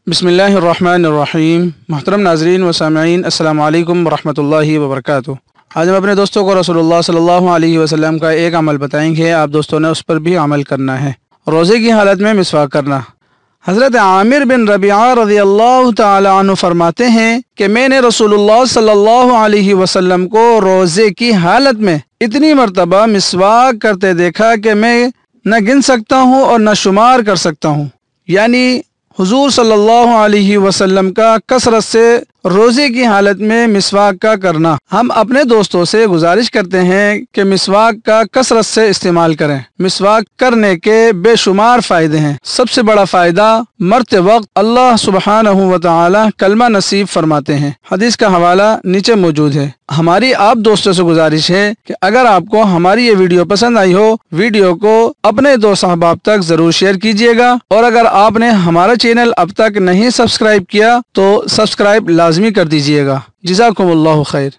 बिस्मिल्लाहिर्रहमानिर्रहीम। मुहतरम नाज़रीन व सामईन, अस्सलामु अलैकुम वरहमतुल्लाहि वबरकातुहू। आज हम अपने दोस्तों को रसूलुल्लाह सल्लल्लाहु अलैहि वसल्लम का एक अमल बताएंगे। आप दोस्तों ने उस पर भी अमल करना है। रोज़े की हालत में मिसवाक करना। हज़रत आमिर बिन रबिया रज़ियल्लाहु ताला अन्हु फरमाते हैं कि मैंने रसूलुल्लाह सल्लल्लाहु अलैहि वसल्लम को रोज़े की हालत में इतनी मरतबा मिसवाक करते देखा कि मैं न गिन सकता हूँ और न शुमार कर सकता हूँ। यानी हुजूर सल्लल्लाहु अलैहि वसल्लम का कसरत से रोज़े की हालत में मिसवाक का करना। हम अपने दोस्तों से गुजारिश करते हैं कि मिसवाक का कसरत से इस्तेमाल करें। मिसवाक करने के बेशुमार फ़ायदे हैं। सबसे बड़ा फ़ायदा मरते वक्त अल्लाह सुब्हानहू व तआला कलमा नसीब फरमाते हैं। हदीस का हवाला नीचे मौजूद है। हमारी आप दोस्तों से गुजारिश है कि अगर आपको हमारी ये वीडियो पसंद आई हो, वीडियो को अपने दोस्त अहबाब तक ज़रूर शेयर कीजिएगा। और अगर आपने हमारा चैनल अब तक नहीं सब्सक्राइब किया तो सब्सक्राइब लाजमी कर दीजिएगा। जज़ाकुमुल्लाहु खैर।